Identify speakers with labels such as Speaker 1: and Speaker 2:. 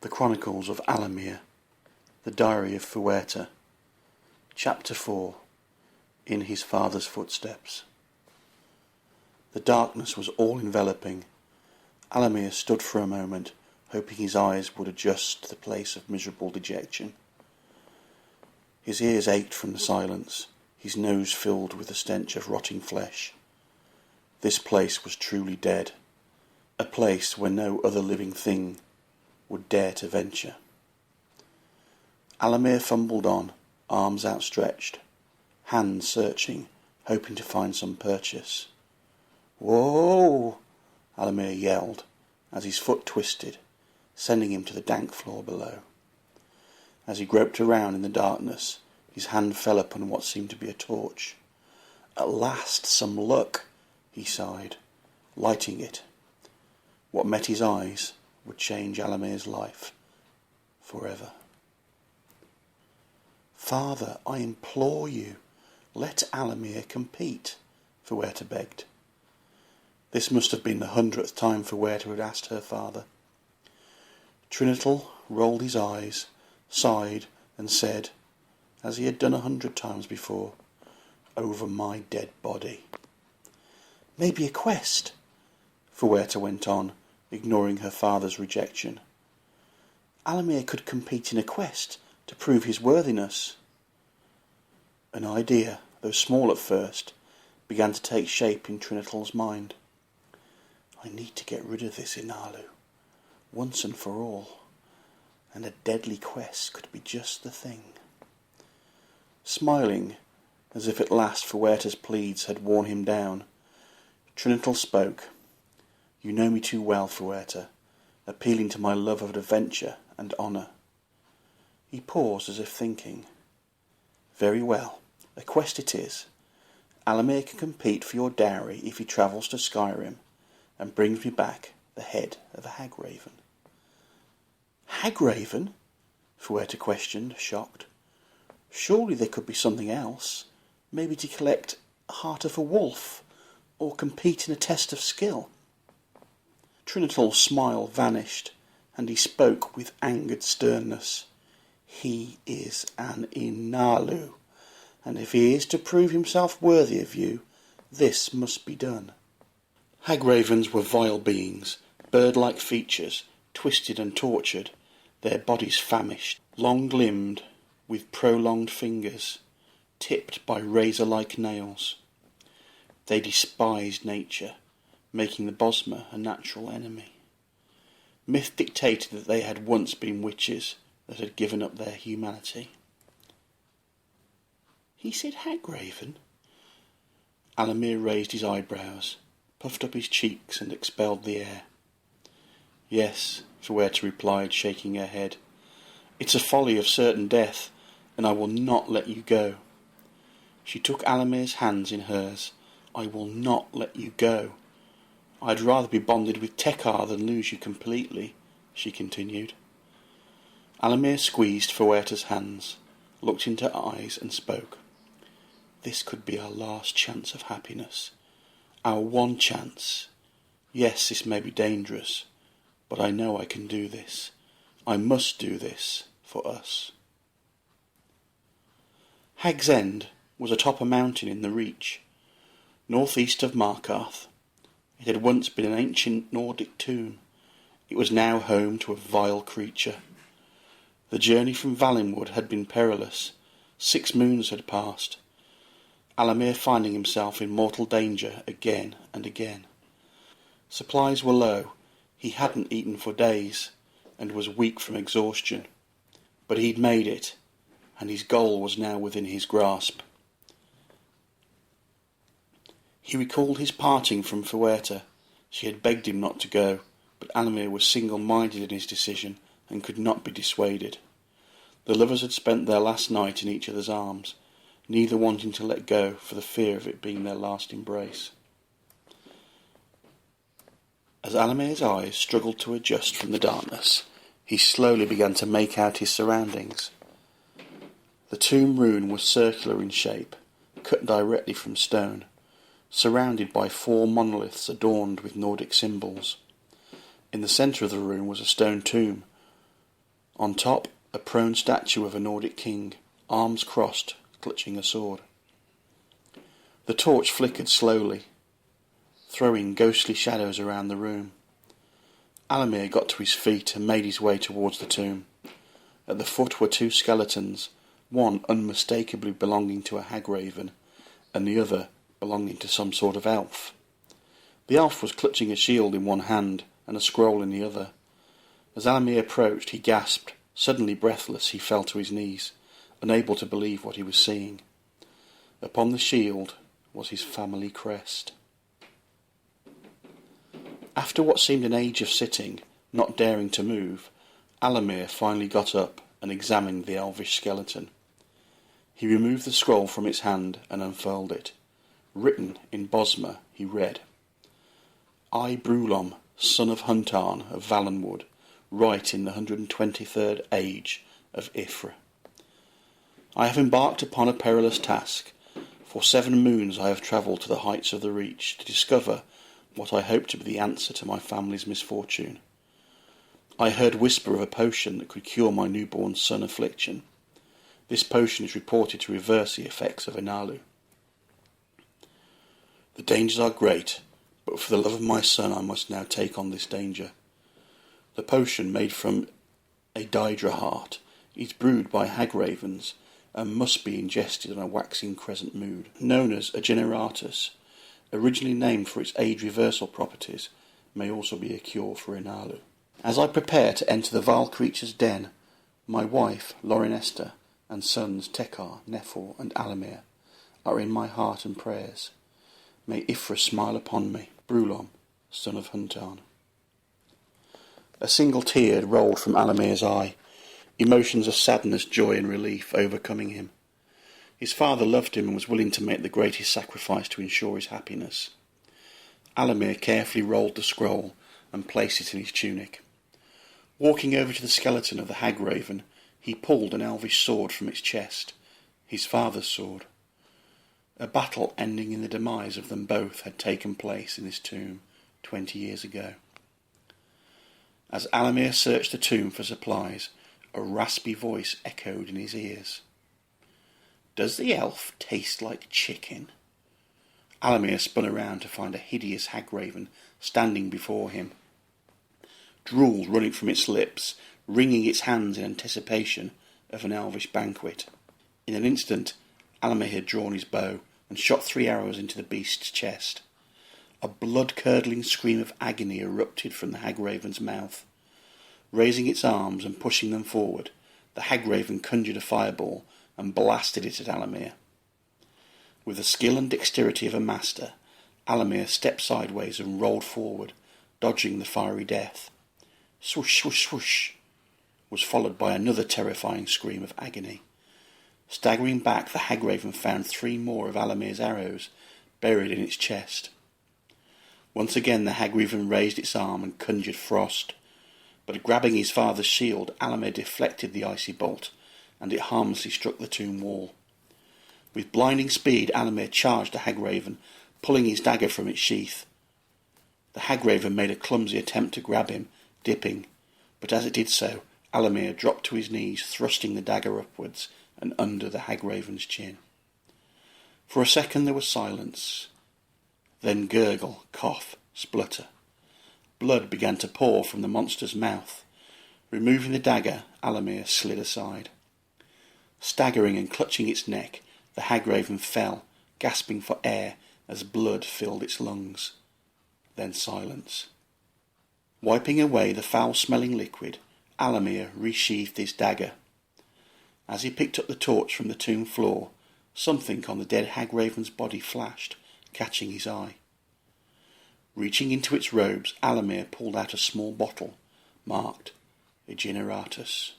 Speaker 1: The Chronicles of Allimir, the Dowry of Fuerrta, Chapter 4, In His Father's Footsteps. The darkness was all-enveloping. Allimir stood for a moment, hoping his eyes would adjust to the place of miserable dejection. His ears ached from the silence, his nose filled with the stench of rotting flesh. This place was truly dead, a place where no other living thing would dare to venture. Allimir fumbled on, arms outstretched, hands searching, hoping to find some purchase. "Whoa!" Allimir yelled, as his foot twisted, sending him to the dank floor below. As he groped around in the darkness, his hand fell upon what seemed to be a torch. "At last, some luck," he sighed, lighting it. What met his eyes would change Allimir's life forever. "Father, I implore you, let Allimir compete," Fuerrta begged. This must have been the 100th time Fuerrta had asked her father. Trinital rolled his eyes, sighed, and said, as he had done 100 times before, "Over my dead body." "Maybe a quest," Fuerrta went on, ignoring her father's rejection. "Allimir could compete in a quest to prove his worthiness." An idea, though small at first, began to take shape in Trinital's mind. "I need to get rid of this Inalu, once and for all, and a deadly quest could be just the thing." Smiling, as if at last Fuerrta's pleas had worn him down, Trinital spoke. "You know me too well, Fuerrta," appealing to my love of adventure and honour. He paused as if thinking. "Very well, a quest it is. Allimir can compete for your dowry if he travels to Skyrim and brings me back the head of a hagraven." "Hagraven?" Fuerrta questioned, shocked. "Surely there could be something else, maybe to collect a heart of a wolf, or compete in a test of skill." Trinital's smile vanished, and he spoke with angered sternness. "He is an Inalu, and if he is to prove himself worthy of you, this must be done." Hagravens were vile beings, bird-like features, twisted and tortured, their bodies famished, long-limbed, with prolonged fingers, tipped by razor-like nails. They despised nature, making the Bosmer a natural enemy. Myth dictated that they had once been witches that had given up their humanity. "He said hagraven?" Allimir raised his eyebrows, puffed up his cheeks, and expelled the air. "Yes," Fuerrta replied, shaking her head. "It's a folly of certain death, and I will not let you go." She took Allimir's hands in hers. "I will not let you go. I'd rather be bonded with Tekar than lose you completely," she continued. Allimir squeezed Fuerrta's hands, looked into her eyes, and spoke. "This could be our last chance of happiness. Our one chance. Yes, this may be dangerous, but I know I can do this. I must do this for us." Hag's End was atop a mountain in the Reach, northeast of Markarth. It had once been an ancient Nordic tomb. It was now home to a vile creature. The journey from Valinwood had been perilous. 6 moons had passed, Allimir finding himself in mortal danger again and again. Supplies were low. He hadn't eaten for days, and was weak from exhaustion. But he'd made it, and his goal was now within his grasp. He recalled his parting from Fuerrta. She had begged him not to go, but Allimir was single-minded in his decision and could not be dissuaded. The lovers had spent their last night in each other's arms, neither wanting to let go for the fear of it being their last embrace. As Allimir's eyes struggled to adjust from the darkness, he slowly began to make out his surroundings. The tomb rune was circular in shape, cut directly from stone, surrounded by 4 monoliths adorned with Nordic symbols. In the centre of the room was a stone tomb, On top, a prone statue of a Nordic king, arms crossed, clutching a sword. The torch flickered slowly, throwing ghostly shadows around the room. Allimir got to his feet and made his way towards the tomb. At the foot were two skeletons, one unmistakably belonging to a hagraven, and the other belonging to some sort of elf. The elf was clutching a shield in one hand and a scroll in the other. As Allimir approached, he gasped. Suddenly breathless, he fell to his knees, unable to believe what he was seeing. Upon the shield was his family crest. After what seemed an age of sitting, not daring to move, Allimir finally got up and examined the elvish skeleton. He removed the scroll from its hand and unfurled it. Written in Bosmer, he read, "I, Brulom, son of Huntarn of Valenwood, write in the 123rd age of Ifra. I have embarked upon a perilous task. For 7 moons I have travelled to the heights of the Reach to discover what I hope to be the answer to my family's misfortune. I heard whisper of a potion that could cure my newborn son affliction. This potion is reported to reverse the effects of Inalu. The dangers are great, but for the love of my son I must now take on this danger. The potion, made from a Daedra heart, is brewed by hagravens and must be ingested on a waxing crescent moon. Known as a generatus, originally named for its age reversal properties, may also be a cure for Inalu. As I prepare to enter the vile creature's den, my wife, Lorinesta, and sons Tekar, Nefor, and Allimir are in my heart and prayers. May Ifra smile upon me, Brulom, son of Huntarn." A single tear had rolled from Allimir's eye, emotions of sadness, joy and relief overcoming him. His father loved him and was willing to make the greatest sacrifice to ensure his happiness. Allimir carefully rolled the scroll and placed it in his tunic. Walking over to the skeleton of the hagraven, he pulled an elvish sword from its chest, his father's sword. A battle ending in the demise of them both had taken place in this tomb 20 years ago. As Allimir searched the tomb for supplies, a raspy voice echoed in his ears. "Does the elf taste like chicken?" Allimir spun around to find a hideous hagraven standing before him, drool running from its lips, wringing its hands in anticipation of an elvish banquet. In an instant, Allimir had drawn his bow and shot 3 arrows into the beast's chest. A blood-curdling scream of agony erupted from the hagraven's mouth. Raising its arms and pushing them forward, the hagraven conjured a fireball and blasted it at Allimir. With the skill and dexterity of a master, Allimir stepped sideways and rolled forward, dodging the fiery death. Swoosh, swoosh, swoosh was followed by another terrifying scream of agony. Staggering back, the hagraven found 3 more of Allimir's arrows buried in its chest. Once again the hagraven raised its arm and conjured frost, but grabbing his father's shield, Allimir deflected the icy bolt, and it harmlessly struck the tomb wall. With blinding speed, Allimir charged the hagraven, pulling his dagger from its sheath. The hagraven made a clumsy attempt to grab him, dipping, but as it did so, Allimir dropped to his knees, thrusting the dagger upwards and under the hagraven's chin. For a second there was silence. Then gurgle, cough, splutter. Blood began to pour from the monster's mouth. Removing the dagger, Allimir slid aside. Staggering and clutching its neck, the hagraven fell, gasping for air as blood filled its lungs. Then silence. Wiping away the foul-smelling liquid, Allimir resheathed his dagger. As he picked up the torch from the tomb floor, something on the dead hagraven's body flashed, catching his eye. Reaching into its robes, Allimir pulled out a small bottle, marked a generatus.